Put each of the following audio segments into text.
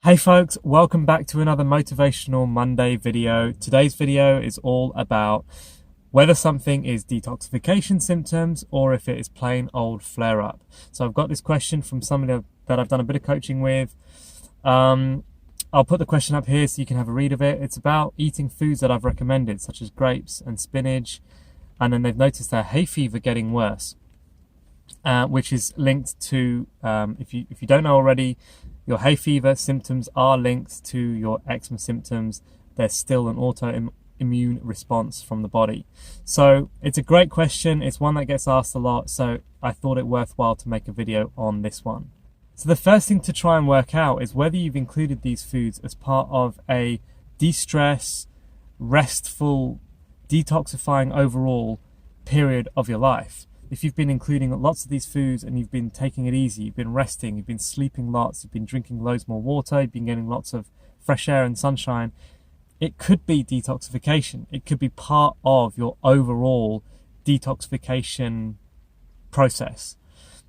Hey folks, welcome back to another Motivational Monday video. Today's video is all about whether something is detoxification symptoms or if it is plain old flare-up. So I've got this question from somebody that I've done a bit of coaching with. I'll put the question up here so you can have a read of it. It's about eating foods that I've recommended, such as grapes and spinach, and then they've noticed their hay fever getting worse, which is linked to, if you don't know already, your hay fever symptoms are linked to your eczema symptoms. There's still an autoimmune response from the body. So it's a great question. It's one that gets asked a lot. So I thought it worthwhile to make a video on this one. So the first thing to try and work out is whether you've included these foods as part of a de-stress, restful, detoxifying overall period of your life. If you've been including lots of these foods and you've been taking it easy, you've been resting, you've been sleeping lots, you've been drinking loads more water, you've been getting lots of fresh air and sunshine, it could be detoxification. It could be part of your overall detoxification process.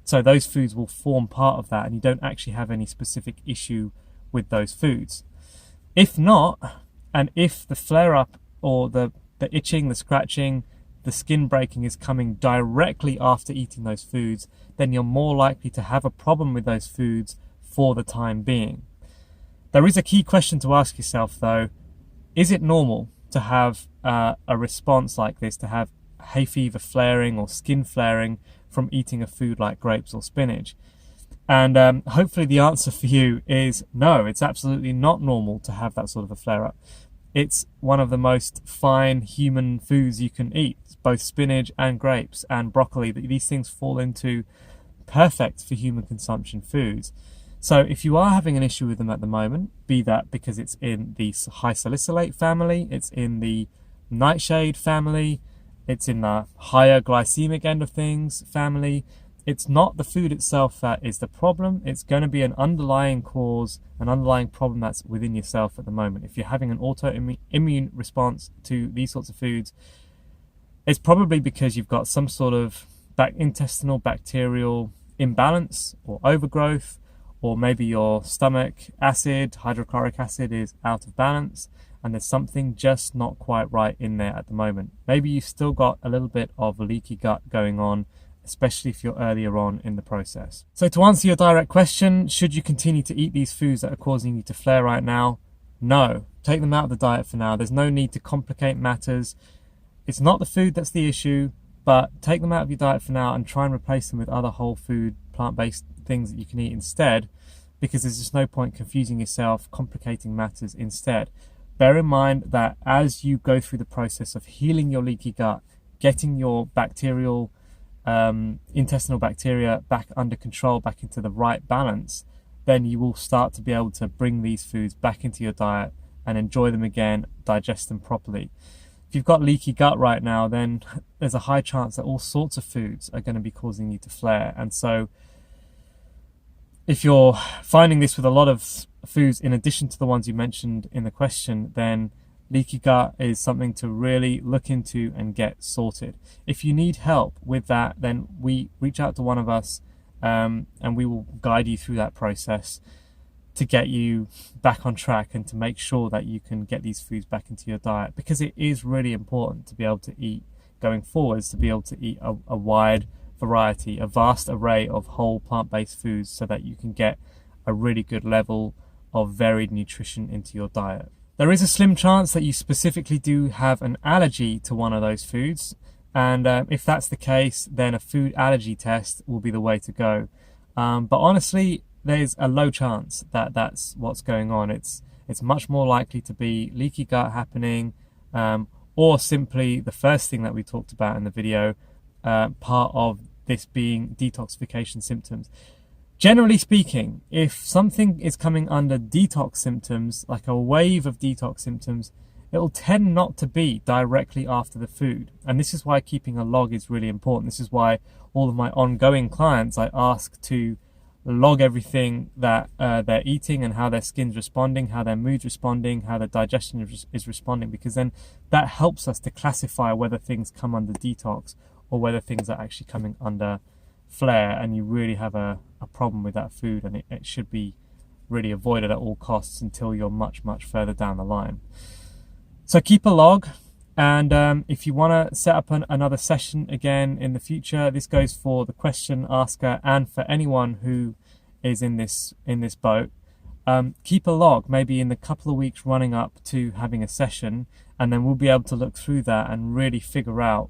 So those foods will form part of that and you don't actually have any specific issue with those foods. If not, and if the flare-up or the itching, the scratching, the skin breaking is coming directly after eating those foods, then you're more likely to have a problem with those foods for the time being. There is a key question to ask yourself though. Is it normal to have a response like this, to have hay fever flaring or skin flaring from eating a food like grapes or spinach? And hopefully the answer for you is no, it's absolutely not normal to have that sort of a flare-up. It's one of the most fine human foods you can eat, both spinach and grapes and broccoli. These things fall into perfect for human consumption foods. So if you are having an issue with them at the moment, be that because it's in the high salicylate family, it's in the nightshade family, it's in the higher glycemic end of things family, it's not the food itself that is the problem. It's going to be an underlying cause, an underlying problem that's within yourself at the moment. If you're having an autoimmune response to these sorts of foods, it's probably because you've got some sort of intestinal bacterial imbalance or overgrowth, or maybe your stomach acid, hydrochloric acid, is out of balance and there's something just not quite right in there at the moment. Maybe you've still got a little bit of leaky gut going on, especially if you're earlier on in the process. So to answer your direct question, should you continue to eat these foods that are causing you to flare right now? No, take them out of the diet for now. There's no need to complicate matters. It's not the food that's the issue, but take them out of your diet for now and try and replace them with other whole food, plant-based things that you can eat instead, because there's just no point confusing yourself, complicating matters instead. Bear in mind that as you go through the process of healing your leaky gut, getting your bacterial intestinal bacteria back under control, back into the right balance, then you will start to be able to bring these foods back into your diet and enjoy them again, digest them properly. If you've got leaky gut right now, then there's a high chance that all sorts of foods are going to be causing you to flare. And so if you're finding this with a lot of foods in addition to the ones you mentioned in the question, then leaky gut is something to really look into and get sorted. If you need help with that, then we reach out to one of us and we will guide you through that process to get you back on track and to make sure that you can get these foods back into your diet, because it is really important to be able to eat going forwards, to be able to eat a wide variety, a vast array of whole plant-based foods so that you can get a really good level of varied nutrition into your diet. There is a slim chance that you specifically do have an allergy to one of those foods, and if that's the case, then a food allergy test will be the way to go. But honestly, there's a low chance that that's what's going on. It's much more likely to be leaky gut happening, or simply the first thing that we talked about in the video, part of this being detoxification symptoms. Generally speaking, if something is coming under detox symptoms, like a wave of detox symptoms, it'll tend not to be directly after the food. And this is why keeping a log is really important. This is why all of my ongoing clients, I ask to log everything that they're eating and how their skin's responding, how their mood's responding, how their digestion is responding, because then that helps us to classify whether things come under detox or whether things are actually coming under flare and you really have a problem with that food, and it should be really avoid it at all costs until you're much further down the line. So keep a log, and if you want to set up another session again in the future, this goes for the question asker and for anyone who is in this boat. Keep a log maybe in the couple of weeks running up to having a session, and then we'll be able to look through that and really figure out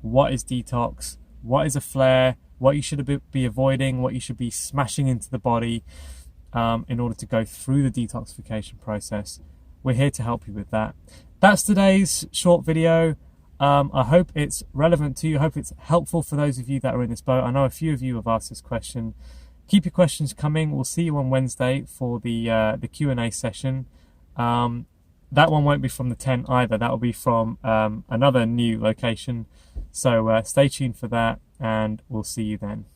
what is detox, what is a flare, what you should be avoiding, what you should be smashing into the body in order to go through the detoxification process. We're here to help you with that. That's today's short video. I hope it's relevant to you. I hope it's helpful for those of you that are in this boat. I know a few of you have asked this question. Keep your questions coming. We'll see you on Wednesday for the Q&A session. That one won't be from the tent either. That will be from another new location. So stay tuned for that, and we'll see you then.